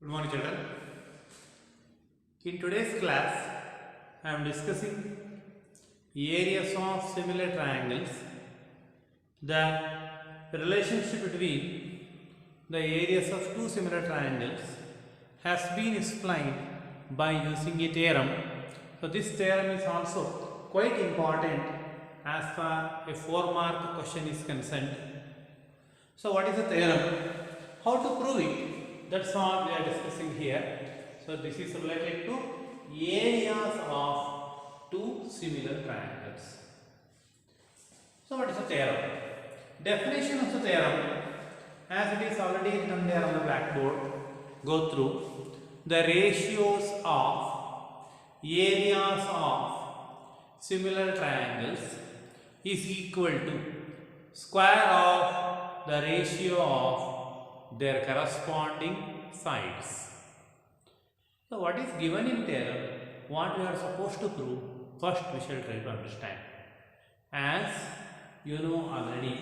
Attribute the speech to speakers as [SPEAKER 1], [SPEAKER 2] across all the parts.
[SPEAKER 1] Good morning, children. In today's class, I am discussing areas of similar triangles. The relationship between the areas of two similar triangles has been explained by using a theorem. So, this theorem is also quite important as far a 4-mark question is concerned. So, what is the theorem? How to prove it? That's all we are discussing here. So, this is related to areas of two similar triangles. So, what is the theorem? Definition of the theorem, as it is already written there on the blackboard, go through. The ratios of areas of similar triangles is equal to square of the ratio of their corresponding sides. So, what is given in theorem, what we are supposed to prove, first we shall try to understand. As you know already,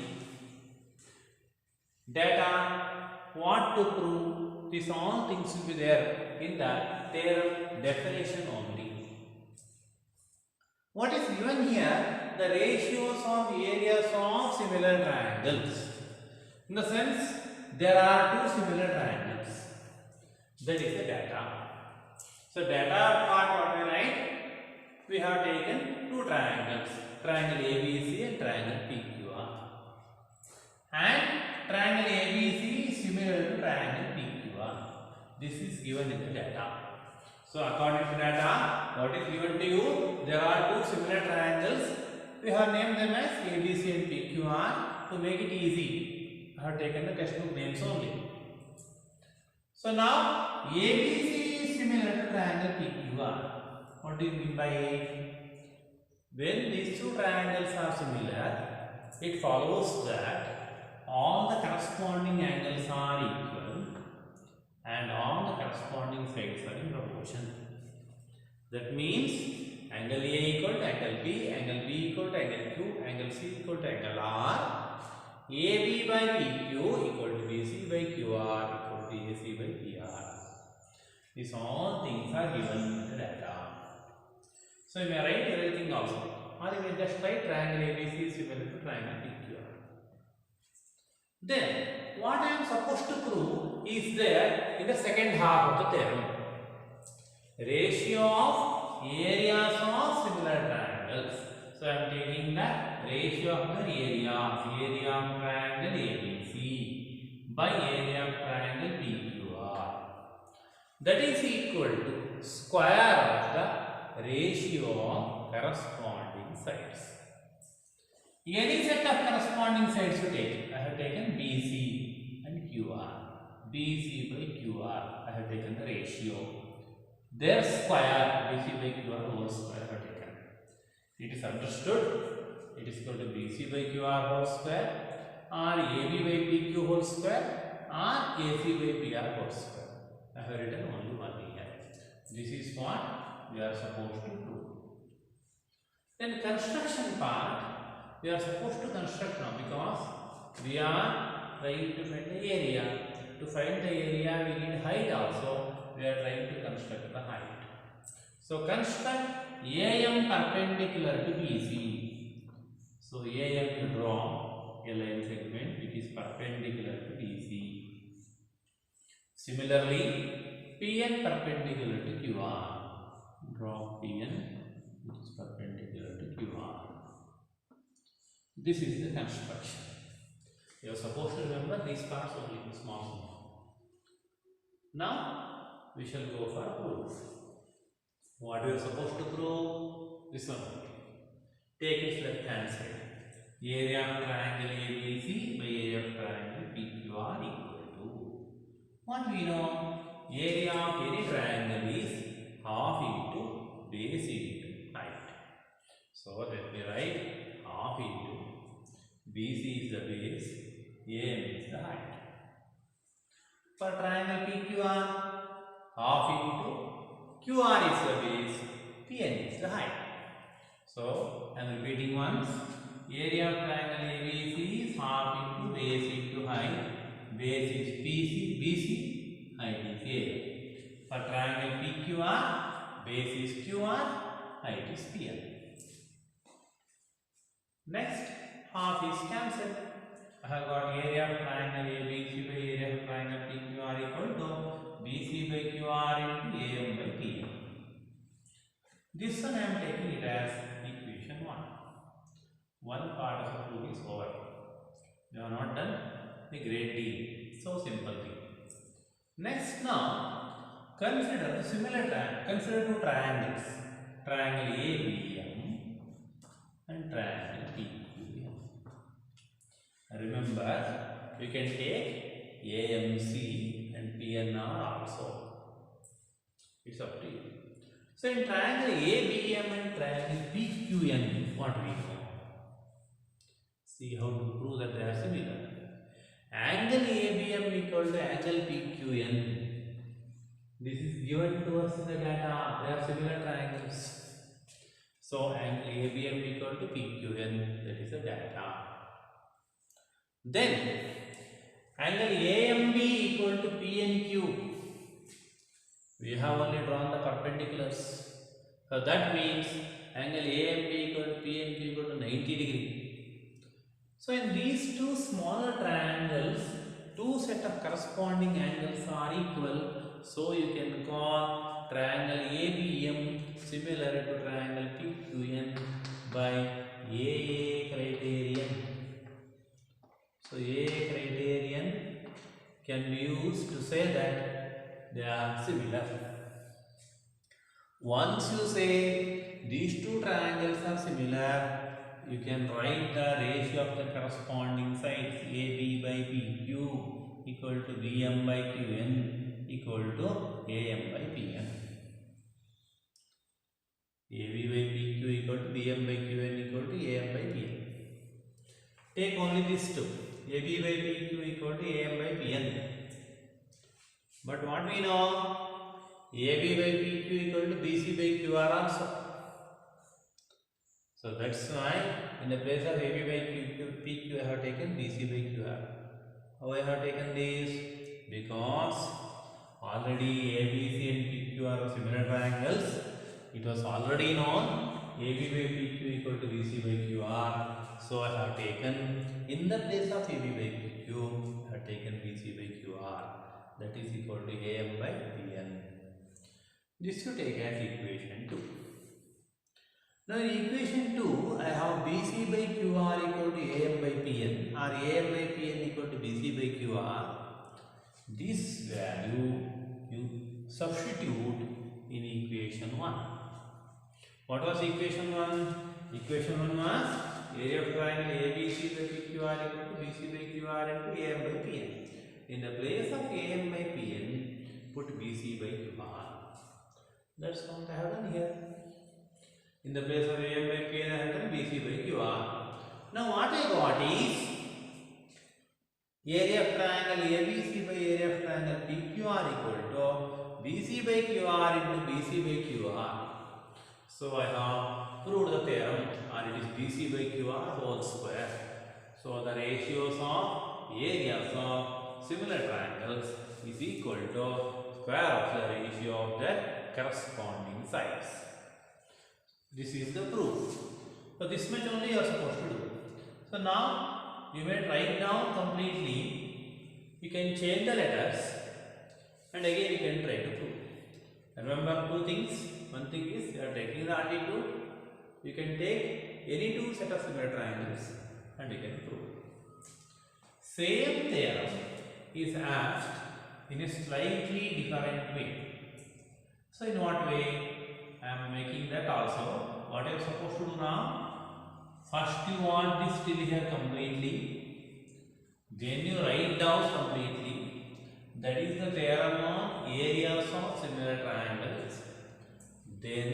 [SPEAKER 1] data, what to prove, these all things will be there in the theorem definition only. What is given here? The ratios of areas of similar triangles. In the sense, there are two similar triangles. That is the data. So, data part what we write? We have taken two triangles. Triangle ABC and triangle PQR. And triangle ABC is similar to triangle PQR. This is given in the data. So, according to data, what is given to you? There are two similar triangles. We have named them as ABC and PQR. To make it easy, I have taken the textbook names only. So, now ABC is similar to triangle PQR. What do you mean by it? When these two triangles are similar, it follows that all the corresponding angles are equal and all the corresponding sides are in proportion. That means angle A equal to angle B, angle B equal to angle Q, angle C equal to angle R, AB by PQ equal to BC by QR equal to AC by PR. These all things are given in the data. So, you may write everything also, or you may just write triangle ABC is similar to triangle PQR. Then, what I am supposed to prove is there in the second half of the theorem. Ratio of areas of similar triangles. So, I am taking the ratio of the area of triangle ABC by area of triangle PQR. That is equal to square of the ratio of corresponding sides. Any set of corresponding sides you take, I have taken BC and QR. BC by QR, I have taken the ratio. Their square, BC by QR whole square, I have taken. It is understood, it is equal to BC by QR whole square, or AB by PQ whole square, or AC by PR whole square. I have written only one here. This is what we are supposed to prove. Then construction part, we are supposed to construct now because we are trying to find the area. To find the area, we need height also. We are trying to construct the height. So, construct AM perpendicular to BC. So, AM you draw a line segment which is perpendicular to BC. Similarly, PN perpendicular to QR. Draw PN which is perpendicular to QR. This is the construction. You are supposed to remember these parts only, small. Now, we shall go for proof. What we are supposed to prove? This one only. Take its left hand side. Area of triangle ABC by area of triangle PQR equal to. What we know? Area of any triangle is half into base into height. So, let me write half into BC is the base, AM is the height. For triangle PQR, half into QR is the base, PN is the height. So, I am repeating once. Area of triangle ABC is half into base into height. Base is BC, height is A. For triangle PQR, base is QR, height is PL. Next, half is cancelled. I have got area of triangle ABC by area of triangle PQR equal to BC by QR into AM by PM. This one I am taking it as equation 1. One part of the proof is over. We have not done a great deal. So simple thing. Next now, consider the similar triangle. Consider two triangles. Triangle ABM and triangle PQM. Remember, you can take AMC and PNR also. It's up to you. So in triangle ABM and triangle PQN, what we know? See how to prove that they are similar. Angle ABM equal to angle PQN. This is given to us in the data. They are similar triangles. So angle ABM equal to PQN. That is the data. Then angle AMB equal to PNQ. We have only drawn the perpendiculars. So that means angle AMB equal to PNQ equal to 90 degree. So in these two smaller triangles, two set of corresponding angles are equal. So you can call triangle ABM similar to triangle PQN by AA criterion. So AA criterion can be used to say that they are similar. Once you say these two triangles are similar, you can write the ratio of the corresponding sides AB by PQ equal to BM by QN equal to AM by PN. AB by PQ equal to BM by QN equal to AM by PN. Take only these two. AB by PQ equal to AM by PN. But what we know? AB by PQ equal to BC by QR also. So that's why in the place of AB by PQ I have taken BC by QR. How I have taken this? Because already ABC and PQ are similar triangles. It was already known AB by PQ equal to BC by QR. So I have taken in the place of AB by PQ I have taken BC by QR. That is equal to AM by PN. This you take as equation 2. Now in equation 2, I have BC by QR equal to AM by PN or AM by PN equal to BC by QR. This value you substitute in equation 1. What was equation 1? Equation 1 was area of triangle ABC by PQR equal to BC by QR into AM by PN. In the place of AM by PN, put BC by QR. That's what I have done here. In the place of AM by PN, I have done BC by QR. Now what I got is area of triangle ABC by area of triangle PQR equal to BC by QR into BC by QR. So I have proved the theorem, or it is BC by QR whole square. So the ratios of areas of similar triangles is equal to square of the ratio of their corresponding sides. This is the proof. So this much only you are supposed to do. So now you may write down completely. You can change the letters and again you can try to prove. Remember two things. One thing is you are taking the altitude. You can take any two set of similar triangles and you can prove. Same theorem is asked in a slightly different way. So in what way? I am making that also. What I am supposed to do now? First you want this till here completely. Then you write down completely. That is the theorem of areas of similar triangles. Then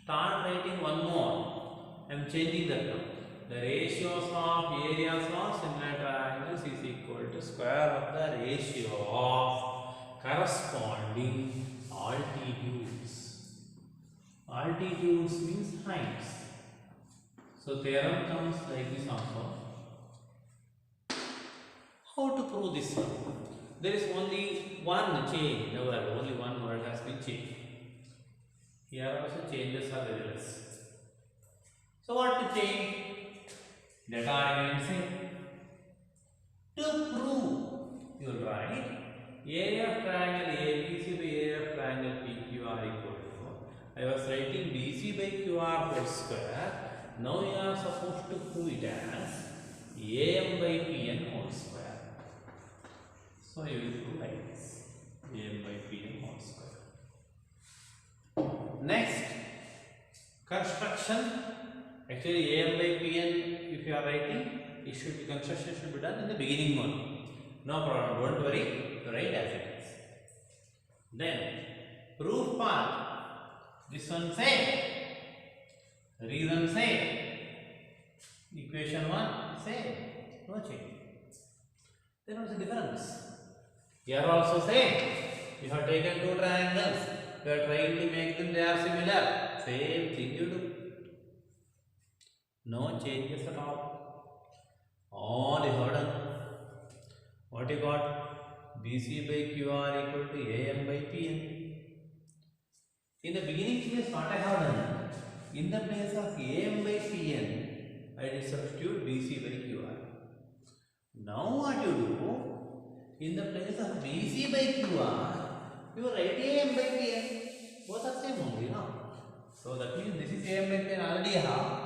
[SPEAKER 1] start writing one more. I am changing that now. The ratios of areas of similar triangles is equal to square of the ratio of corresponding altitudes. Altitudes means heights. So theorem comes like this also. How to prove this one? there is only one change. Never, only one word has been changed. Here also changes are very less. So what to change? Data remains same. To prove, you will write area of triangle ABC by area of triangle PQR equal to, I was writing BC by QR whole square. Now you are supposed to prove it as AM by PN whole square. So you will prove like this, AM by PN whole square. Next, construction. Actually AM by PN, if you are writing, it should be, construction should be done in the beginning only. No problem, don't worry, write as it is. Then proof part, this one same, reason same, equation 1 same, no change. Then what's the difference? Here also same. You have taken two triangles, you are trying to make them, they are similar, same thing you do. No changes at all. All is done. What you got? BC by QR equal to AM by PN. In the beginning case, what I have done? In the place of AM by PN, I did substitute BC by QR. Now what you do? In the place of BC by QR, you write AM by PN. Both are same only, no? So that means this is AM by PN already have.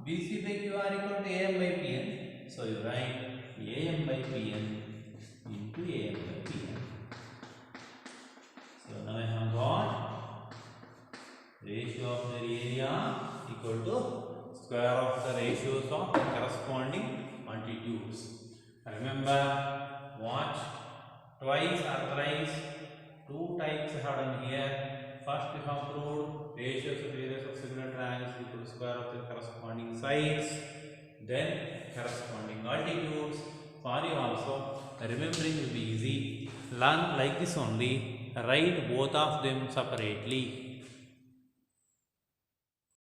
[SPEAKER 1] BC by QR equal to AM by PN. So you write AM by PN into AM by PN. So now I have got ratio of the area equal to square of the ratios of the corresponding multitudes. Remember, watch, twice or thrice, two types I have done here. First we have proved ratios of areas of similar triangles equal to square of the corresponding sides. Then corresponding altitudes. For you also, remembering will be easy. Learn like this only. Write both of them separately.